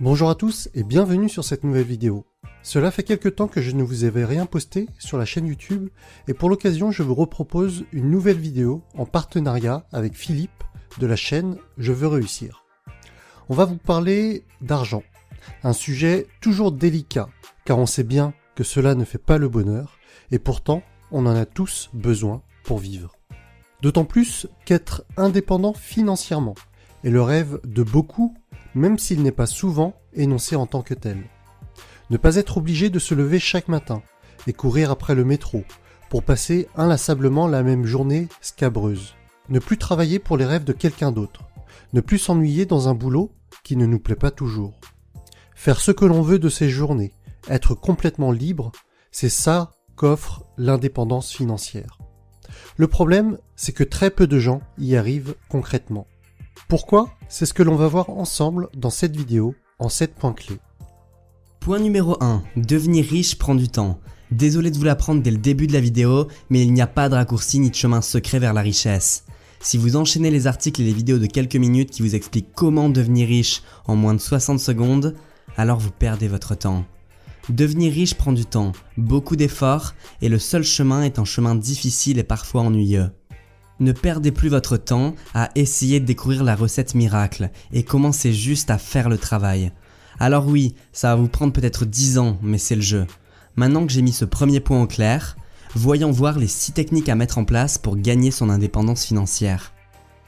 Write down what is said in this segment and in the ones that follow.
Bonjour à tous et bienvenue sur cette nouvelle vidéo. Cela fait quelques temps que je ne vous avais rien posté sur la chaîne YouTube et pour l'occasion je vous repropose une nouvelle vidéo en partenariat avec Philippe de la chaîne Je veux réussir. On va vous parler d'argent, un sujet toujours délicat car on sait bien que cela ne fait pas le bonheur et pourtant on en a tous besoin pour vivre. D'autant plus qu'être indépendant financièrement est le rêve de beaucoup, même s'il n'est pas souvent énoncé en tant que tel. Ne pas être obligé de se lever chaque matin et courir après le métro pour passer inlassablement la même journée scabreuse. Ne plus travailler pour les rêves de quelqu'un d'autre. Ne plus s'ennuyer dans un boulot qui ne nous plaît pas toujours. Faire ce que l'on veut de ses journées, être complètement libre, c'est ça qu'offre l'indépendance financière. Le problème, c'est que très peu de gens y arrivent concrètement. Pourquoi ? C'est ce que l'on va voir ensemble dans cette vidéo en 7 points clés. Point numéro 1. Devenir riche prend du temps. Désolé de vous l'apprendre dès le début de la vidéo, mais il n'y a pas de raccourci ni de chemin secret vers la richesse. Si vous enchaînez les articles et les vidéos de quelques minutes qui vous expliquent comment devenir riche en moins de 60 secondes, alors vous perdez votre temps. Devenir riche prend du temps, beaucoup d'efforts, et le seul chemin est un chemin difficile et parfois ennuyeux. Ne perdez plus votre temps à essayer de découvrir la recette miracle et commencez juste à faire le travail. Alors oui, ça va vous prendre peut-être 10 ans, mais c'est le jeu. Maintenant que j'ai mis ce premier point au clair, voyons voir les 6 techniques à mettre en place pour gagner son indépendance financière.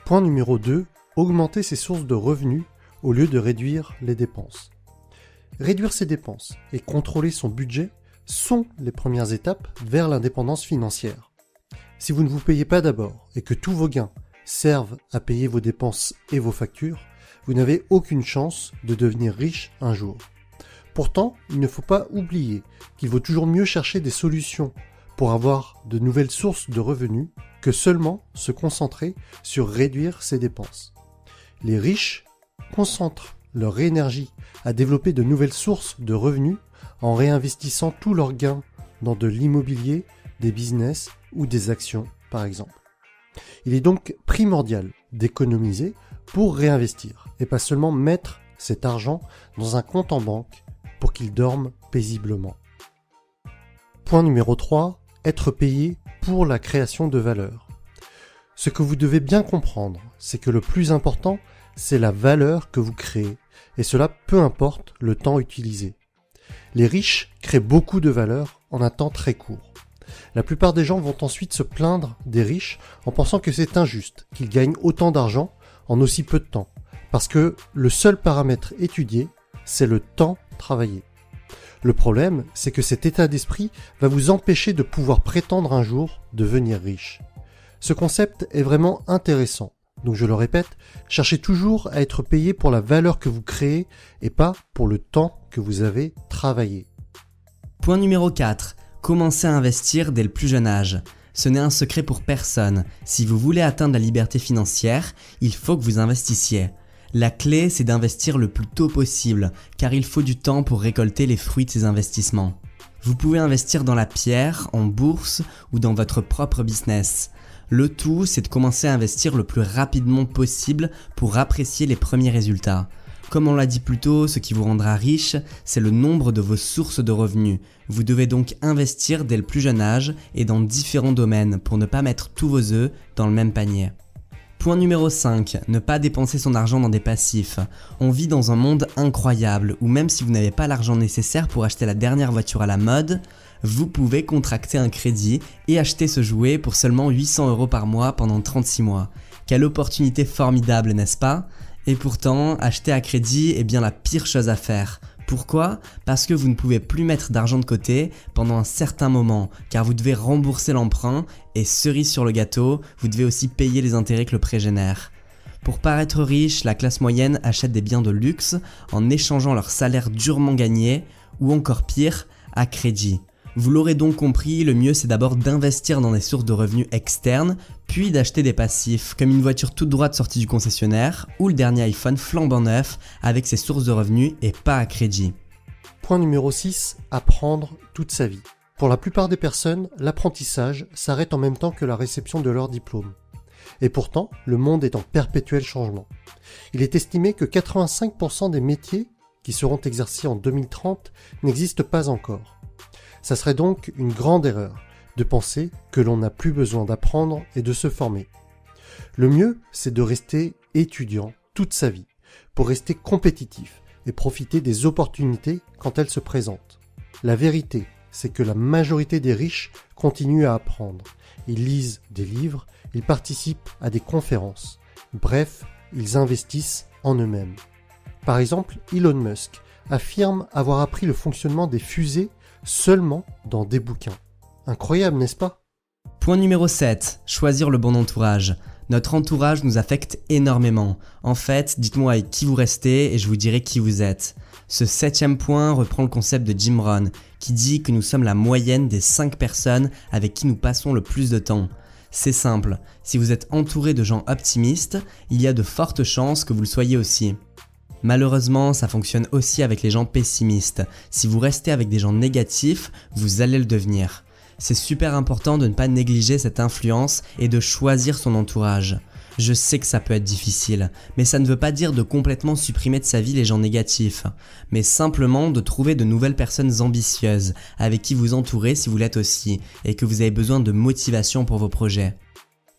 Point numéro 2. Augmenter ses sources de revenus au lieu de réduire les dépenses. Réduire ses dépenses et contrôler son budget sont les premières étapes vers l'indépendance financière. Si vous ne vous payez pas d'abord et que tous vos gains servent à payer vos dépenses et vos factures, vous n'avez aucune chance de devenir riche un jour. Pourtant, il ne faut pas oublier qu'il vaut toujours mieux chercher des solutions pour avoir de nouvelles sources de revenus que seulement se concentrer sur réduire ses dépenses. Les riches concentrent leur énergie à développer de nouvelles sources de revenus en réinvestissant tous leurs gains dans de l'immobilier, des business ou des actions par exemple. Il est donc primordial d'économiser pour réinvestir et pas seulement mettre cet argent dans un compte en banque pour qu'il dorme paisiblement. Point numéro 3, être payé pour la création de valeur. Ce que vous devez bien comprendre, c'est que le plus important, c'est la valeur que vous créez et cela peu importe le temps utilisé. Les riches créent beaucoup de valeur en un temps très court. La plupart des gens vont ensuite se plaindre des riches en pensant que c'est injuste qu'ils gagnent autant d'argent en aussi peu de temps, parce que le seul paramètre étudié, c'est le temps travaillé. Le problème, c'est que cet état d'esprit va vous empêcher de pouvoir prétendre un jour devenir riche. Ce concept est vraiment intéressant, donc je le répète, cherchez toujours à être payé pour la valeur que vous créez et pas pour le temps que vous avez travaillé. Point numéro 4. Commencez à investir dès le plus jeune âge. Ce n'est un secret pour personne. Si vous voulez atteindre la liberté financière, il faut que vous investissiez. La clé, c'est d'investir le plus tôt possible, car il faut du temps pour récolter les fruits de ces investissements. Vous pouvez investir dans la pierre, en bourse ou dans votre propre business. Le tout, c'est de commencer à investir le plus rapidement possible pour apprécier les premiers résultats. Comme on l'a dit plus tôt, ce qui vous rendra riche, c'est le nombre de vos sources de revenus. Vous devez donc investir dès le plus jeune âge et dans différents domaines pour ne pas mettre tous vos œufs dans le même panier. Point numéro 5. Ne pas dépenser son argent dans des passifs. On vit dans un monde incroyable où même si vous n'avez pas l'argent nécessaire pour acheter la dernière voiture à la mode, vous pouvez contracter un crédit et acheter ce jouet pour seulement 800 € par mois pendant 36 mois. Quelle opportunité formidable, n'est-ce pas ? Et pourtant, acheter à crédit est bien la pire chose à faire. Pourquoi ? Parce que vous ne pouvez plus mettre d'argent de côté pendant un certain moment, car vous devez rembourser l'emprunt et cerise sur le gâteau, vous devez aussi payer les intérêts que le prêt génère. Pour paraître riche, la classe moyenne achète des biens de luxe en échangeant leur salaire durement gagné ou encore pire, à crédit. Vous l'aurez donc compris, le mieux c'est d'abord d'investir dans des sources de revenus externes, puis d'acheter des passifs, comme une voiture toute droite sortie du concessionnaire, ou le dernier iPhone flambant neuf avec ses sources de revenus et pas à crédit. Point numéro 6, apprendre toute sa vie. Pour la plupart des personnes, l'apprentissage s'arrête en même temps que la réception de leur diplôme. Et pourtant, le monde est en perpétuel changement. Il est estimé que 85% des métiers qui seront exercées en 2030 n'existent pas encore. Ça serait donc une grande erreur de penser que l'on n'a plus besoin d'apprendre et de se former. Le mieux, c'est de rester étudiant toute sa vie, pour rester compétitif et profiter des opportunités quand elles se présentent. La vérité, c'est que la majorité des riches continuent à apprendre. Ils lisent des livres, ils participent à des conférences. Bref, ils investissent en eux-mêmes. Par exemple, Elon Musk affirme avoir appris le fonctionnement des fusées seulement dans des bouquins. Incroyable, n'est-ce pas ? Point numéro 7. Choisir le bon entourage. Notre entourage nous affecte énormément. En fait, dites-moi avec qui vous restez et je vous dirai qui vous êtes. Ce 7e point reprend le concept de Jim Rohn, qui dit que nous sommes la moyenne des 5 personnes avec qui nous passons le plus de temps. C'est simple, si vous êtes entouré de gens optimistes, il y a de fortes chances que vous le soyez aussi. Malheureusement, ça fonctionne aussi avec les gens pessimistes. Si vous restez avec des gens négatifs, vous allez le devenir. C'est super important de ne pas négliger cette influence et de choisir son entourage. Je sais que ça peut être difficile, mais ça ne veut pas dire de complètement supprimer de sa vie les gens négatifs, mais simplement de trouver de nouvelles personnes ambitieuses avec qui vous entourer si vous l'êtes aussi et que vous avez besoin de motivation pour vos projets.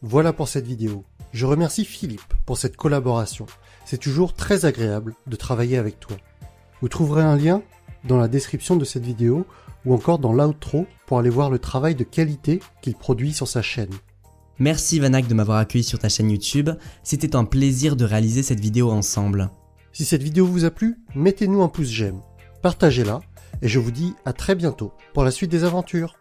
Voilà pour cette vidéo. Je remercie Philippe pour cette collaboration. C'est toujours très agréable de travailler avec toi. Vous trouverez un lien dans la description de cette vidéo ou encore dans l'outro pour aller voir le travail de qualité qu'il produit sur sa chaîne. Merci Vanak de m'avoir accueilli sur ta chaîne YouTube, c'était un plaisir de réaliser cette vidéo ensemble. Si cette vidéo vous a plu, mettez-nous un pouce j'aime, partagez-la et je vous dis à très bientôt pour la suite des aventures.